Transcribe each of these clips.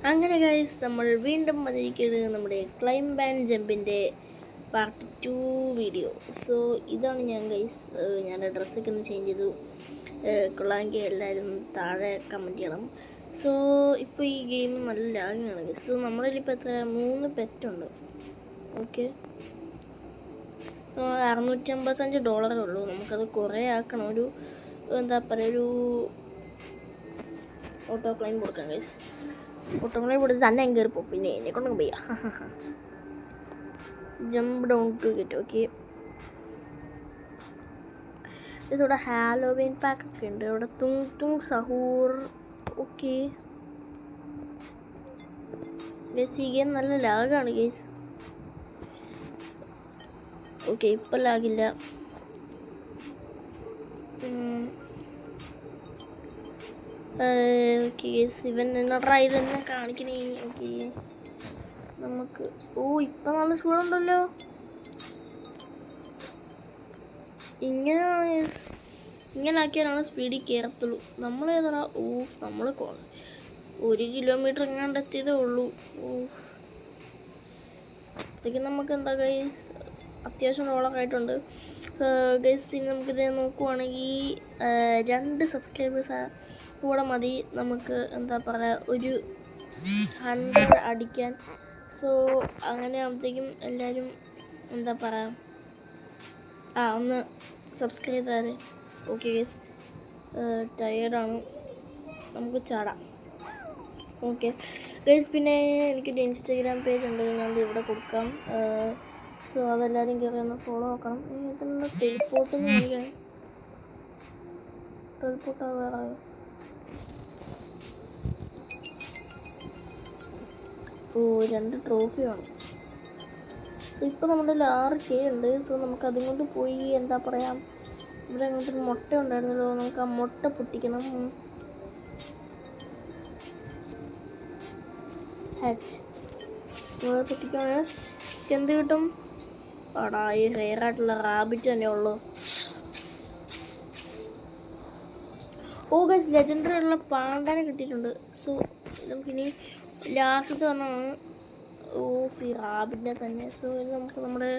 അങ്ങനെ ഗൈസ് നമ്മൾ വീണ്ടും വന്നിരിക്കുന്നത് നമ്മുടെ ക്ലൈംബ് ആൻഡ് ജമ്പിൻ്റെ പാർട്ട് 2 വീഡിയോ. സോ ഇതാണ് ഞാൻ ഗൈസ്. ഞാൻ ഡ്രസ്സൊക്കെ ഒന്ന് ചേഞ്ച് ചെയ്തു. കൊള്ളാമെങ്കിൽ എല്ലാവരും താഴെ കമൻറ്റ് ചെയ്യണം. സോ ഇപ്പോൾ ഈ ഗെയിം നല്ല ലാഗാണ് ഗൈസ്. സോ നമ്മളിപ്പോൾ എത്ര 3 പെറ്റുണ്ട്. ഓക്കെ, $655 ഉള്ളൂ. നമുക്കത് കുറേ ആക്കണം. ഒരു എന്താ പറയുക, ഒരു ഓട്ടോ ക്ലൈം കൊടുക്കാം ഗൈസ്. ഓട്ടോക്ലൈം കൊടുത്ത് തന്നെ കയറിപ്പോ, പിന്നെ എന്നെ കൊണ്ടൊക്കെ പോയാ. Jump down to get. Okay, ഇതിവിടെ ഹാലോവീൻ പാക്കൊക്കെ ഉണ്ട്. ഇവിടെ തുങ് സഹൂർ. ഓക്കെ ഗൈസ്, ഈ ഗെയിം നല്ല ലാഗാണ് ഗൈസ്. ഓക്കെ, ഇപ്പം ലാഗില്ല. ഓക്കെ ഗൈസ്, ഇവൻ എന്നോടാ ഇതെന്നെ കാണിക്കണേ. ഓക്കെ, നമുക്ക് ഇപ്പം നല്ല സ്പീഡുണ്ടല്ലോ. ഇങ്ങനെ ആക്കിയാലാണ് സ്പീഡിൽ കയറത്തുള്ളൂ. നമ്മളേതാ നമ്മൾ 1 കിലോമീറ്റർ എങ്ങാണ്ട് എത്തിയതേ ഉള്ളൂ. അതൊക്കെ നമുക്ക് എന്താ ഗൈസ്, അത്യാവശ്യം ഡോളൊക്കെ ആയിട്ടുണ്ട് ഗൈസ്. ഇനി നമുക്കിത് നോക്കുവാണെങ്കിൽ 2 സബ്സ്ക്രൈബേഴ്സ് കൂടെ മതി നമുക്ക് എന്താ പറയുക, ഒരു 100 അടിക്കാൻ. സോ അങ്ങനെ ആകുമ്പോഴത്തേക്കും എല്ലാവരും എന്താ പറയുക, ഒന്ന് സബ്സ്ക്രൈബ് ചെയ്താൽ. ഓക്കെ ഗൈസ്, ടയേർഡാണ്, നമുക്ക് ചാടാം. ഓക്കെ ഗൈസ്, പിന്നെ എനിക്കൊരു ഇൻസ്റ്റാഗ്രാം പേജ് ഉണ്ട്, ഞാൻ ഇവിടെ കൊടുക്കാം. സോ അതെല്ലാവരും കയറി ഒന്ന് ഫോളോ ആക്കണം. ഇതൊന്ന് ടെലിപ്പോർട്ടെന്ന് കാണിക്കണം. ടെലിപ്പോർട്ടാ വേറെ 2 ട്രോഫിയാണ്. സോ ഇപ്പോൾ നമ്മുടെ 6K ഉണ്ട്. സോ നമുക്ക് അതും കൊണ്ട് പോയി എന്താ പറയുക, ഇവിടെ അങ്ങോട്ടൊരു മുട്ട ഉണ്ടായിരുന്നല്ലോ, നമുക്ക് ആ മുട്ട പൊട്ടിക്കണം. ഹാച്ച് ഇവിടെ പൊട്ടിക്കുകയാണെങ്കിൽ എന്ത് കിട്ടും? ഈ റെയർ ആയിട്ടുള്ള റാബിറ്റ് തന്നെ ഉള്ളൂ. ഗൈസ്, ലെജൻഡറി ഉള്ള പാണ്ടാനെ കിട്ടിയിട്ടുണ്ട്. സോ നമുക്കിനി ലാസ്റ്റത്തെ ഒന്നാണ് ഈ റാബിറ്റിനെ തന്നെ. സോ ഇത് നമുക്ക് നമ്മുടെ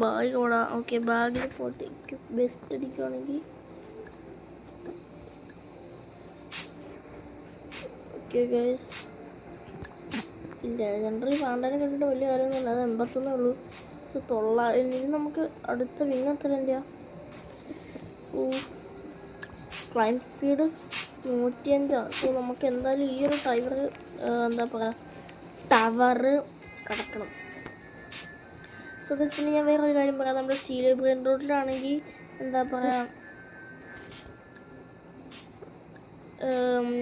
ബാഗ് ഓടാം. ഓക്കെ, ബാഗിൽ പോയിട്ട് ബെസ്റ്റ് അടിക്കുകയാണെങ്കിൽ ഓക്കെ ഗൈസ്. ലെജൻഡറി പാണ്ടാനെ കിട്ടിയിട്ട് വലിയ കാര്യമൊന്നുമില്ല, അത് 81 ഉള്ളൂ. സോ 900. ഇനി നമുക്ക് അടുത്ത വിങ്ങത്തില്ല. Climb speed 105. സോ നമുക്ക് എന്തായാലും ഈ ഒരു എന്താ പറയുക, ടവർ കടക്കണം. സോ ഗൈസ്, പിന്നെ ഞാൻ വേറൊരു കാര്യം പറയാം. നമ്മുടെ സ്റ്റീൽ ബ്രെയിൻ റോഡിലാണെങ്കിൽ എന്താ പറയുക,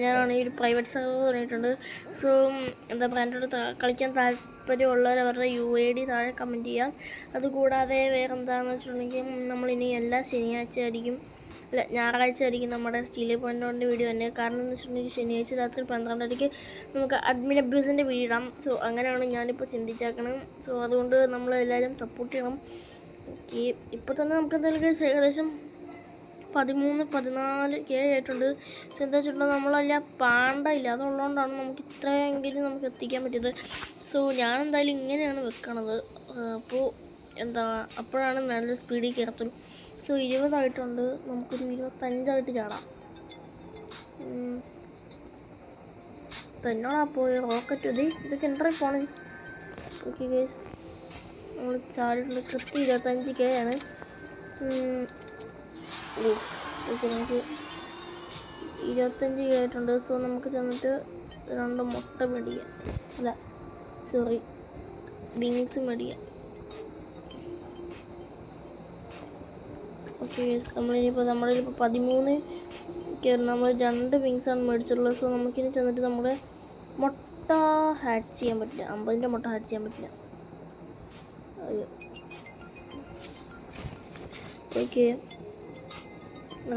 ഞാനാണെങ്കിൽ ഒരു പ്രൈവറ്റ് സെർവർ തുടങ്ങിയിട്ടുണ്ട്. സോ എന്താ പറയുക, എൻ്റെ അടുത്ത് കളിക്കാൻ താല്പര്യമുള്ളവർ അവരുടെ UID താഴെ കമൻറ്റ് ചെയ്യാം. അതുകൂടാതെ വേറെ എന്താണെന്ന് വെച്ചിട്ടുണ്ടെങ്കിൽ, നമ്മളിനി എല്ലാ ഞായറാഴ്ച ആയിരിക്കും നമ്മുടെ സ്റ്റീൽ പോയിൻ്റ് വീഡിയോ തന്നെ. കാരണം എന്ന് വെച്ചിട്ടുണ്ടെങ്കിൽ ശനിയാഴ്ച രാത്രി 12:30 നമുക്ക് അഡ്മിൻ അബ്യൂസിൻ്റെ വീഡിയോ ഇടാം. സോ അങ്ങനെയാണ് ഞാനിപ്പോൾ ചിന്തിച്ചേക്കണം. സോ അതുകൊണ്ട് നമ്മളെല്ലാവരും സപ്പോർട്ട് ചെയ്യണം. ഓക്കെ, ഇപ്പോൾ തന്നെ നമുക്ക് എന്തായാലും ഏകദേശം 13-14K ആയിട്ടുണ്ട്. സോ എന്താ വെച്ചിട്ടുണ്ടെങ്കിൽ നമ്മളല്ല പാണ്ട ഇല്ല, അതുള്ളതുകൊണ്ടാണ് നമുക്ക് ഇത്രയെങ്കിലും നമുക്ക് എത്തിക്കാൻ പറ്റിയത്. സോ ഞാനെന്തായാലും ഇങ്ങനെയാണ് വെക്കണത്. അപ്പോൾ അപ്പോഴാണ് നല്ല സ്പീഡിൽ കയറത്തുള്ളൂ. സോ 20 ആയിട്ടുണ്ട്, നമുക്കൊരു 25 ചാടാം. തന്നോടാ പോയി റോക്കറ്റ് ഇതൊക്കെ എൻട്രി പോണേ. ഓക്കെ ഗൈസ്, നമ്മൾ ചാടിയിട്ടുണ്ട്. കൃത്യം 25K ആണ്. ഓക്കെ, നമുക്ക് 25K ആയിട്ടുണ്ട്. സോ നമുക്ക് ചെന്നിട്ട് 2 മുട്ട മേടിക്കാം. വിങ്സ് മേടിക്കാം. ഓക്കെ ഗൈസ്, നമ്മളിപ്പോൾ 13 കയറി. നമ്മൾ 2 വിങ്സാണ് മേടിച്ചിട്ടുള്ളത്. സോ നമുക്കിനി ചെന്നിട്ട് നമ്മുടെ മുട്ട ഹാച്ച് ചെയ്യാൻ പറ്റില്ല. 50ൻ്റെ മുട്ട ഹാച്ച് ചെയ്യാൻ പറ്റില്ല. ഓക്കെ,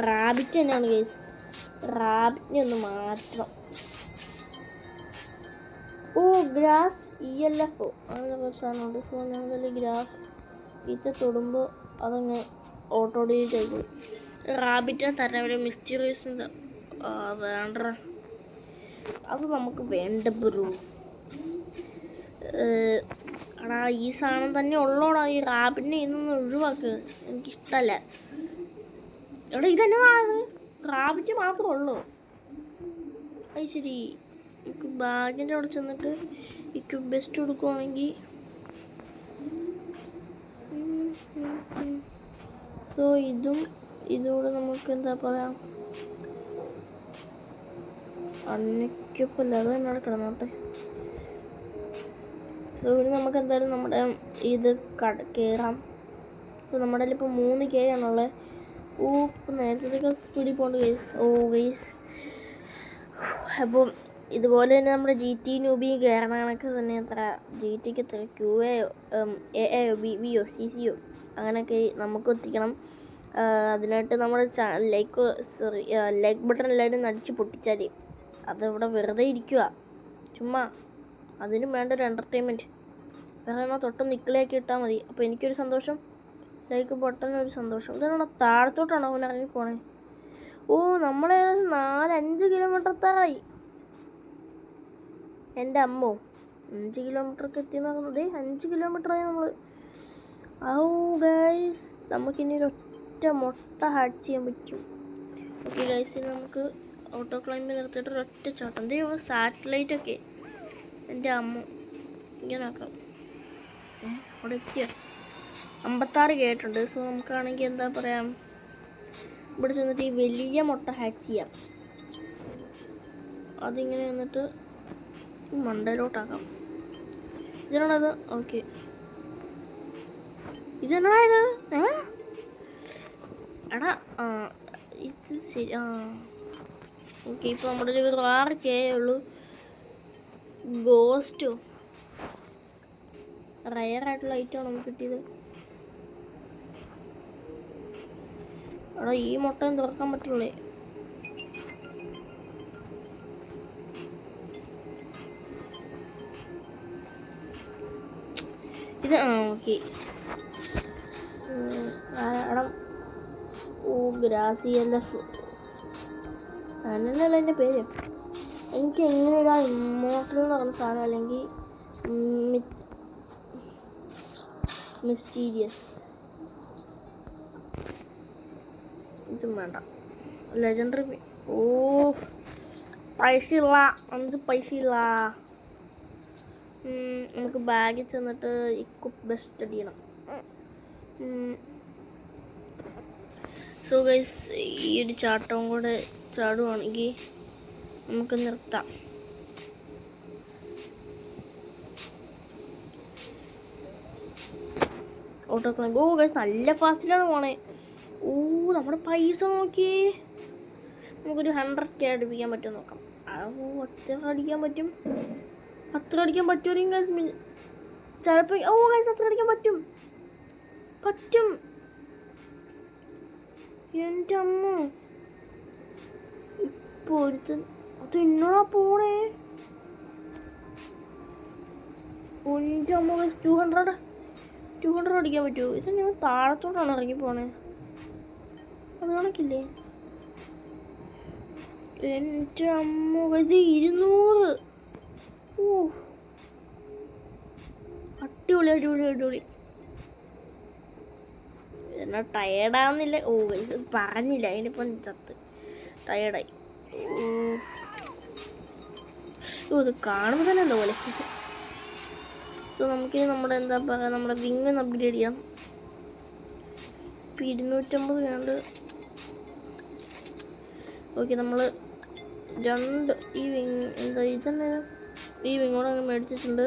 റാബിറ്റ് തന്നെയാണ് ഗൈസ്. റാബിറ്റിനെ ഒന്ന് മാറ്റണം. ഗ്രാസ് ELF അങ്ങനെ കുറച്ച് സാധനമുണ്ട്. സോ ഞങ്ങൾ ഗ്രാഫ് ഇത് തൊടുമ്പോൾ അതങ്ങ് ഓട്ടോ ഡിലീറ്റ് ആയിപ്പോയി. റാബിറ്റിനെ തരാൻ ഒരു മിസ്റ്റീരിയസ് വേണ്ട. അത് നമുക്ക് വേണ്ട ബ്രോ. എടാ ഈ സാധനം തന്നെ ഉള്ളോടാ, ഈ റാബിറ്റിനെ ഇന്നൊന്ന് ഒഴിവാക്ക്, എനിക്കിഷ്ടമല്ല. എടാ ഇതെന്നതാണ്, റാബിറ്റ് മാത്രമേ ഉള്ളൂ. അത് ശരി, നമുക്ക് ബാഗിൻ്റെ അവിടെ ചെന്നിട്ട് ഈ ബെസ്റ്റ് കൊടുക്കുവാണെങ്കിൽ സോ ഇതുകൂടെ നമുക്ക് എന്താ പറയുക അന്നയ്ക്കൊപ്പല്ല, അത് എന്നോട് കിടന്നോട്ടെ. സോ ഇനി നമുക്ക് എന്തായാലും നമ്മുടെ ഇത് കയറാം. സോ നമ്മുടെ ഇപ്പോൾ 3K ആണുള്ളത്. ഇപ്പം നേരത്തെ സ്പീഡിൽ പോകേണ്ട കേസ്. ഗൈസ് അപ്പം ഇതുപോലെ തന്നെ നമ്മുടെ GT നൂബിയും കയറണ കണക്ക് തന്നെ എത്ര GTക്ക് എത്ര QA AAയോ BBയോ CCയോ അങ്ങനെയൊക്കെ നമുക്ക് എത്തിക്കണം. അതിനായിട്ട് നമ്മുടെ ലൈക്ക് ബട്ടൺ എല്ലാവരും അടിച്ച് പൊട്ടിച്ചാൽ അതിവിടെ വെറുതെ ഇരിക്കുക ചുമ്മാ. അതിനും വേണ്ട ഒരു എൻ്റർടൈൻമെൻറ്റ്. വേറെ എന്നാൽ തൊട്ട് നിക്കിളിയാക്കി ഇട്ടാൽ മതി. അപ്പോൾ എനിക്കൊരു സന്തോഷം, ലൈക്ക് ബട്ടനൊരു സന്തോഷം. ഇതാണ് താഴത്തോട്ടാണോ അവൻ ഇറങ്ങി പോണേ? നമ്മളെ 4-5 കിലോമീറ്റർ എൻ്റെ അമ്മോ, 5 കിലോമീറ്ററൊക്കെ എത്തിയെന്ന് പറയുന്നത്. 5 കിലോമീറ്ററായി നമ്മൾ. ഗൈസ് നമുക്കിനി ഒരൊറ്റ മുട്ട ഹാഡ് ചെയ്യാൻ പറ്റും. ഓക്കെ ഗൈസ്, ഇനി നമുക്ക് ഓട്ടോ ക്ലൈമ്പിൽ നിർത്തിയിട്ട് ഒരൊറ്റ ചാട്ടം. സാറ്റലൈറ്റൊക്കെ എൻ്റെ അമ്മ ഇങ്ങനെ ആക്കാം. അവിടെ എത്തിയ 56 കേട്ടുണ്ട്. സോ നമുക്കാണെങ്കിൽ എന്താ പറയാം, ഇവിടെ ചെന്നിട്ട് ഈ വലിയ മുട്ട ഹാക്ക് ചെയ്യാം. അതിങ്ങനെ എന്നിട്ട് മണ്ടയിലോട്ടാക്കാം. ഇതിനാണത്. ഓക്കെ, ഇതെന്നായത്? എടാ ഇത് ശരി. ഓക്കെ, ഇപ്പോൾ നമ്മുടെ ഒരു 6K ഉള്ളൂ. ഗോസ്റ്റോ റയറായിട്ടുള്ള ഐറ്റമാണ് നമുക്ക് കിട്ടിയത്. എടാ ഈ മുട്ടയും തുറക്കാൻ പറ്റുള്ളേ. ഇത് ഓക്കെ. എടാ ഗ്രാസിയല്ലഫ് അങ്ങനെയല്ല എൻ്റെ പേര്. എനിക്ക് എങ്ങനെയാ ഇമ്മോർട്ടൽ എന്ന് പറഞ്ഞ സാധനം, അല്ലെങ്കിൽ മിസ്റ്റീരിയസ്, ഇതും വേണ്ട. ലെജൻഡറി പൈസയില്ല, 5 പൈസയില്ല. നമുക്ക് ബാഗിൽ ചെന്നിട്ട് ഇക്വിപ്പ് ബെസ്റ്റ് അടിയണം. സോ ഗൈസ്, ഈ ഒരു ചാട്ടവും കൂടെ ചാടുവാണെങ്കിൽ നമുക്ക് നിർത്താം. Auto climb. ഗൈസ് നല്ല ഫാസ്റ്റിലാണ് പോണേ. നമ്മുടെ പൈസ നോക്കിയേ. നമുക്കൊരു 100K അടിപ്പിക്കാൻ പറ്റുമോ നോക്കാം. അത്ര അടിക്കാൻ പറ്റും. അത്ര അടിക്കാൻ പറ്റുമെങ്കിൽ ഗൈസ് ചിലപ്പോൾ ഗൈസ് അത്ര അടിക്കാൻ പറ്റും. എൻ്റെ അമ്മ, ഇപ്പോൾ ഒരുത്തൻ അത് എന്നോടാ പോണേ. എൻ്റെ അമ്മ ഗൈസ് 200 അടിക്കാൻ പറ്റുമോ? ഇത് ഞാൻ താഴത്തോട്ടാണ് ഇറങ്ങി പോണേ. അത് കണക്കില്ലേ? എൻ്റെ അമ്മ ഗൈസ് 200. അടിപൊളി. എന്നാ ടയേർഡാവുന്നില്ല. ഗൈസ് പറഞ്ഞില്ല, അതിനിപ്പം ചത്ത് ടയേർഡായി. ഇത് കാണുമ്പോൾ തന്നെ എന്താ പോലെ. സോ നമുക്കിനി നമ്മുടെ എന്താ പറയുക, നമ്മുടെ വിങ് ഒന്ന് അപ്ഗ്രേഡ് ചെയ്യാം. ഇപ്പോൾ 250 വേണ്ട. ഓക്കെ, നമ്മൾ 2 ഈ വിങ് ഈ വിങ്ങോടെ അങ്ങ് മേടിച്ചിട്ടുണ്ട്.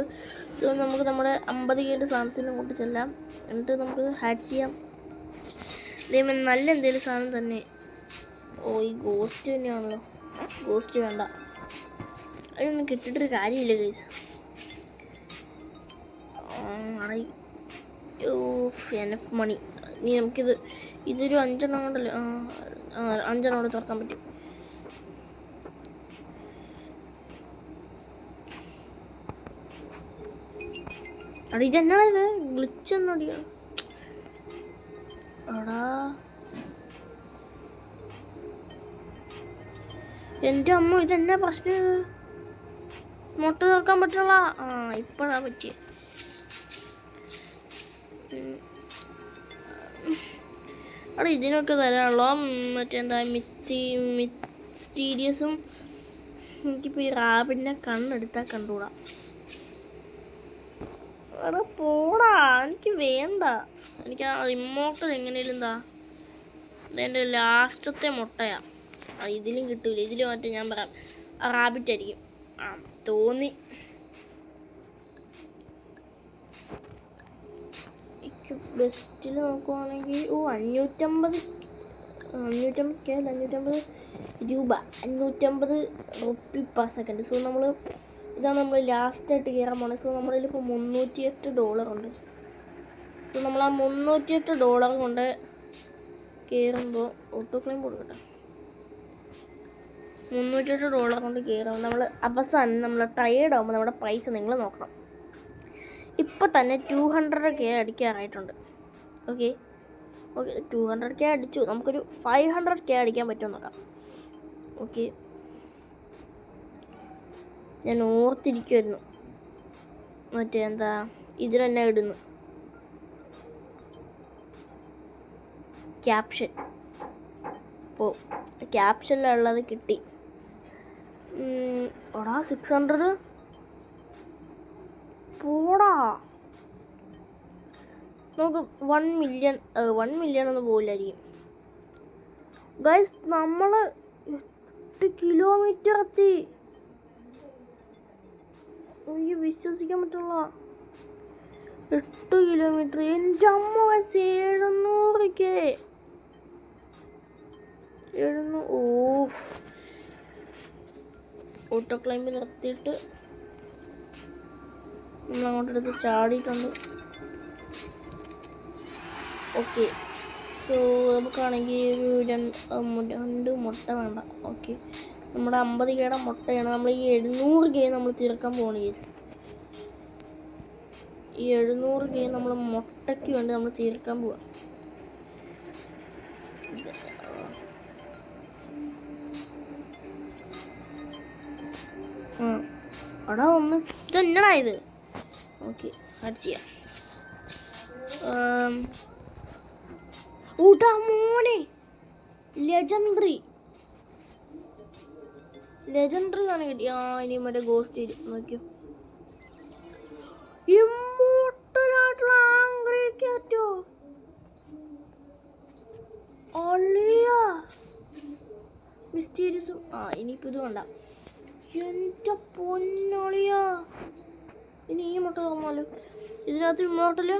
സോ നമുക്ക് നമ്മുടെ 50K സാധനത്തിന് കൊണ്ട് ചെല്ലാം. എന്നിട്ട് നമുക്ക് ഹാക്ക് ചെയ്യാം. ഇതേപോലെ നല്ല എന്തെങ്കിലും സാധനം തന്നെ. ഈ ഗോസ്റ്റ് തന്നെയാണല്ലോ. ഗോസ്റ്റ് വേണ്ട, അതിനൊന്നും കിട്ടിയിട്ടൊരു കാര്യമില്ല ഗൈസ്. എനഫ് മണി. ഇനി ഇതൊരു 5 എണ്ണം കൊണ്ടല്ലേ, 5 എണ്ണം കൊണ്ട് തുറക്കാൻ പറ്റും. ഇതെന്നാണ് ഇത്? ഗ്ലിച്ചൊന്നടിയാ. എൻ്റെ അമ്മ, ഇതെന്നാ പ്രശ്നം? മുട്ട നോക്കാൻ പറ്റുള്ള ഇപ്പോഴാ പറ്റിയ. അവിടെ ഇതിനൊക്കെ തരാനുള്ളോ മറ്റെന്താ മിസ്റ്റീരിയസും. എനിക്കിപ്പോൾ ഈ റാബിൻ്റെ കണ്ണെടുത്താൽ കണ്ടുകൂടാ. അവിടെ പോടാ, എനിക്ക് വേണ്ട. എനിക്ക് ആ ഇമ്മോർട്ടൽ എങ്ങനെയും എന്താ ഇതെൻ്റെ ലാസ്റ്റത്തെ മുട്ടയാണ്. ഇതിലും കിട്ടൂല. ഇതിൽ മറ്റേ ഞാൻ പറയാം റാബിറ്റ് ആയിരിക്കും. തോന്നി. ബെസ്റ്റിൽ നോക്കുവാണെങ്കിൽ 550 രൂപ, 550 റുപ്പി പെർ സെക്കൻഡ്. സോ ഇതാണ് നമ്മൾ ലാസ്റ്റായിട്ട് കയറാൻ പോകുന്നത്. സോ നമ്മളിപ്പോൾ $308 ഉണ്ട്. സോ നമ്മൾ ആ $308 കൊണ്ട് കയറുമ്പോൾ ഓട്ടോ ക്ലെയിം കൊടുക്കട്ടെ. $308 കൊണ്ട് കയറുമ്പോൾ നമ്മൾ അവസാനം നമ്മൾ ടയേർഡ് ആകുമ്പോൾ നമ്മുടെ പൈസ നിങ്ങൾ നോക്കണം. ഇപ്പം തന്നെ 200K അടിക്കാറായിട്ടുണ്ട്. ഓക്കെ 200K അടിച്ചു. നമുക്കൊരു 500K അടിക്കാൻ പറ്റുമെന്ന് നോക്കാം. ഓക്കെ, ഞാൻ ഓർത്തിരിക്കുമായിരുന്നു മറ്റേ എന്താ ഇതിലെന്നെ ഇടുന്നു ക്യാപ്ഷൻ. അപ്പോൾ ക്യാപ്ഷനിലുള്ളത് കിട്ടി. 600 പോടാ. നമുക്ക് 1 മില്യൺ ഒന്നും പോയില്ലായിരിക്കും ഗൈസ്. നമ്മൾ 8 കിലോമീറ്റർ എത്തി. എനിക്ക് വിശ്വസിക്കാൻ പറ്റുള്ള 8 കിലോമീറ്റർ. എൻ്റെ അമ്മ 700K. ഓട്ടോ ക്ലൈംബ് നിർത്തിയിട്ട് നമ്മളങ്ങോട്ടെടുത്ത് ചാടിയിട്ടുണ്ട്. ഓക്കെ, സോ നമുക്കാണെങ്കിൽ ഒരു 2 മുട്ട വേണ്ട. ഓക്കെ, നമ്മുടെ 50K മുട്ടയാണ്. നമ്മൾ ഈ 700K നമ്മൾ തീർക്കാൻ പോകണം കേസ്. ഈ 700K നമ്മൾ മുട്ടയ്ക്ക് വേണ്ടി നമ്മൾ തീർക്കാൻ പോവാം. അവിടെ ഒന്ന് ഇതെന്നടാ ഇത്. ഓക്കെ, ആഡ് ചെയ്യാം. ഊട്ടാ മോനെ, ലെജൻഡറി ആണ് കിട്ടി. ഇനി മറ്റേ ഗോസ്റ്റ് നോക്കിയോ. ഇമ്മോർട്ടലായിട്ടുള്ള ആംഗ്രിക്കാറ്റോ അളിയ മിസ്റ്റീരിയസും. ഇനിയിപ്പോൾ ഇത് വേണ്ട. എൻ്റെ പൊന്നളിയാ, ഇനി ഈ മുട്ട തുറന്നാലോ. ഇതിനകത്ത് ഇമ്മോർട്ടല്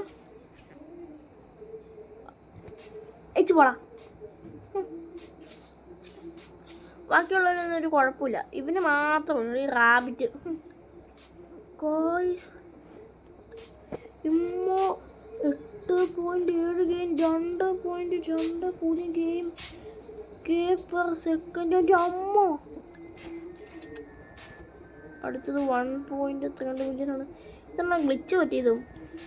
അയച്ചു പോടാ. ബാക്കിയുള്ളവരൊന്നും ഒരു കുഴപ്പമില്ല. ഇവന് മാത്രമല്ല ഈ റാബിറ്റ്. ഇമ്മോ 8.7 ഗെയിം, 2.20 ഗെയിം പെർ സെക്കൻഡ്. എൻ്റെ അമ്മ. അടുത്തത് 1.3 മില്യൺ ആണ്. ഇതാണ് ഗ്ലിച്ച് പറ്റിയതും.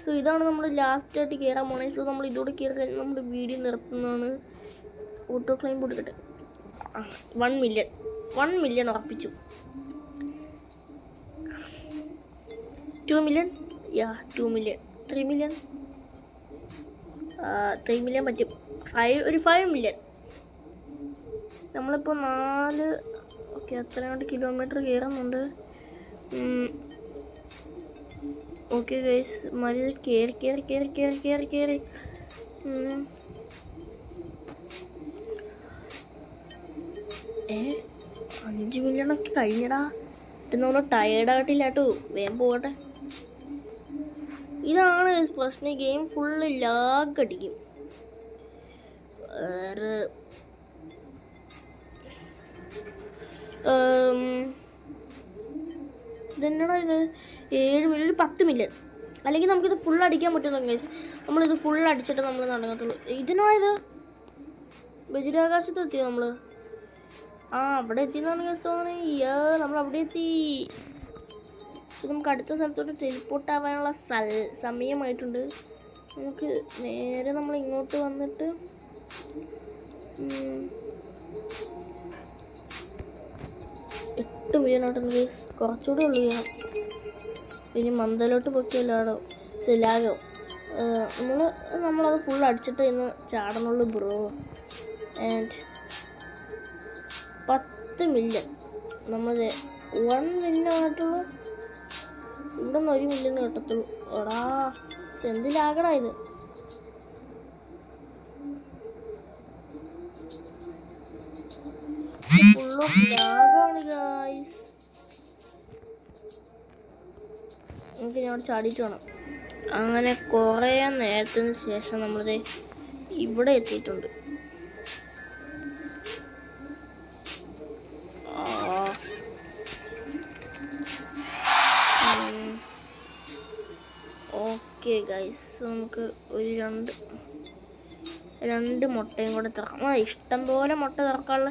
സോ ഇതാണ് നമ്മൾ ലാസ്റ്റായിട്ട് കയറാൻ പോണേ. സോ നമ്മൾ ഇതോടെ കയറി കഴിഞ്ഞാൽ നമ്മുടെ വീഡിയോ നിർത്തുന്നതാണ്. ഓട്ടോ ക്ലെയിം കൊടുക്കട്ടെ. 1 മില്യൺ ഉറപ്പിച്ചു. 2 മില്യൺ 2 മില്യൺ 3 മില്യൺ 3 മില്യൺ പറ്റും. 5 മില്യൺ. നമ്മളിപ്പോൾ 4 ഓക്കെ അത്രയും കിലോമീറ്റർ കയറുന്നുണ്ട്. ഓക്കെ ഗൈസ്, മതി കയറി 5 മില്യണൊക്കെ കഴിഞ്ഞടാ. ഇത് നമ്മൾ ടയേർഡായിട്ടില്ല കേട്ടോ. വേഗം പോകട്ടെ. ഇതാണ് പ്രശ്നം. ഗെയിം ഫുള്ള് ലാഗ് അടിക്കും. വേറെ ഇതെന്നടാ ഇത് 7 മില്യൺ 10 മില്യൺ. അല്ലെങ്കിൽ നമുക്കിത് ഫുൾ അടിക്കാൻ പറ്റുമോ ഗൈസ്? നമ്മളിത് ഫുൾ അടിച്ചിട്ട് നമ്മൾ നടക്കത്തുള്ളൂ. ഇതിനാ ഇത് ബഹിരാകാശത്ത് എത്തിയോ നമ്മൾ? അവിടെ എത്തിയെന്നാണ് ഗൈസ് തോന്നുന്നത്. നമ്മൾ അവിടെ എത്തി. നമുക്ക് അടുത്ത സ്ഥലത്തോട്ട് ടെലിപ്പോർട്ട് ആവാനുള്ള സമയമായിട്ടുണ്ട്. നമുക്ക് നേരെ നമ്മൾ ഇങ്ങോട്ട് വന്നിട്ട് 8 മില്യൺ ആയിട്ടുണ്ട് ഗൈസ്. കുറച്ചുകൂടി ഉള്ളു ചെയ്യാം. ഇനി മന്ദലോട്ട് പൊക്കിയല്ലാടോ ലാഗോ. നമ്മളത് ഫുൾ അടിച്ചിട്ട് ഇന്ന് ചാടണുള്ളൂ ബ്രോ. ആൻഡ് 10 മില്യൺ നമ്മൾ 1 മില്യൺ ആയിട്ടുള്ളൂ. ഇവിടെ നിന്ന് 1 മില്യൺ കിട്ടത്തുള്ളൂ. എടാ എന്ത് ലാഗടാ ഇത്. ഫുള്ളും ലാഗാണ് ഗായ്സ്. നമുക്ക് ഞാൻ അവിടെ ചാടിയിട്ട് വേണം. അങ്ങനെ കുറേ നേരത്തിന് ശേഷം നമ്മളിത് ഇവിടെ എത്തിയിട്ടുണ്ട്. ഓക്കെ ഗൈസ്, നമുക്ക് ഒരു രണ്ട് മുട്ടയും കൂടെ തുറക്കാം. ഇഷ്ടം പോലെ മുട്ട തുറക്കാനുള്ള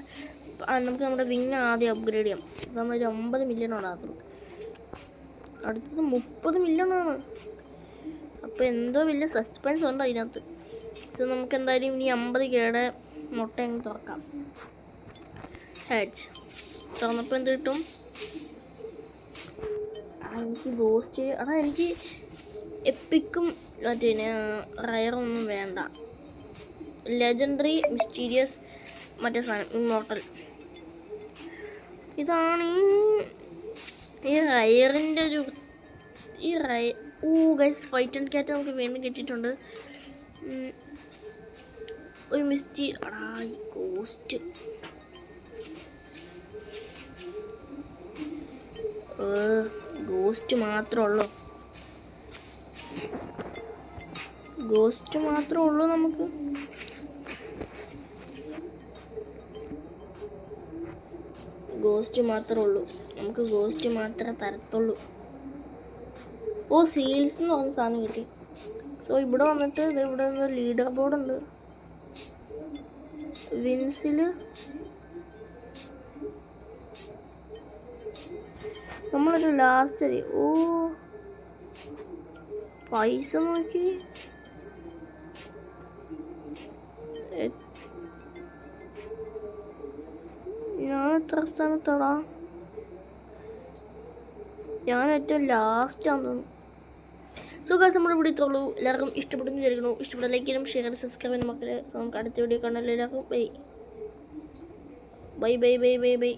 നമുക്ക് നമ്മുടെ വിങ് ആദ്യം അപ്ഗ്രേഡ് ചെയ്യാം. നമ്മൾ 50 മില്യൺ ഉണ്ടാകും. അടുത്തത് 30 മില്യൺ ആണ്. അപ്പോൾ എന്തോ വലിയ സസ്പെൻസ് ഉണ്ട് അതിനകത്ത്. സോ നമുക്ക് എന്തായാലും ഇനി 50Kയുടെ മുട്ട അങ്ങ് തുറക്കാം. ഹെഡ്സ് തുറന്നപ്പോൾ എന്ത് കിട്ടും? എനിക്ക് ബൂസ്റ്റ് എനിക്ക് എപ്പിക്കും മറ്റേ റയറൊന്നും വേണ്ട. ലെജൻഡറി മിസ്റ്റീരിയസ് മറ്റേ സാധനം ഇമ്മോർട്ടൽ. ഇതാണ് ഈ റയറിൻ്റെ ഗൈസ്. ഫൈറ്റ് ആൻഡ് ക്യാറ്റ് നമുക്ക് വീണ്ടും കിട്ടിയിട്ടുണ്ട്. ഒരു ഗോസ്റ്റ്. ഗോസ്റ്റ് മാത്രമേ ഉള്ളൂ നമുക്ക്. ഗോസ്റ്റ് മാത്രമേ തരത്തുള്ളൂ. സീൽസ് എന്ന് പറഞ്ഞ സാധനം കിട്ടി. സോ ഇവിടെ വന്നിട്ട് ഇവിടെ നിന്ന് ലീഡർ ബോർഡ് ഉണ്ട്. വിൻസിൽ നമ്മളൊരു ലാസ്റ്റ് പൈസ നോക്കി. ഞാൻ എത്ര സ്ഥാനത്താടാ? ഞാൻ ഏറ്റവും ലാസ്റ്റാന്ന് തോന്നുന്നു. സോ ഗൈസ്, നമ്മുടെ ഇവിടെ ഇത്രയുള്ളൂ. എല്ലാവർക്കും ഇഷ്ടപ്പെടുന്നു വിചാരിക്കുന്നു. ഇഷ്ടപ്പെട്ട ലൈക്ക് ചെയ്യണം, ഷെയർ ചെയ്യണം, സബ്സ്ക്രൈബ് ചെയ്യണം മക്കളെ. നമുക്ക് അടുത്ത വീഡിയോ കാണാൻ എല്ലാവർക്കും ബൈ.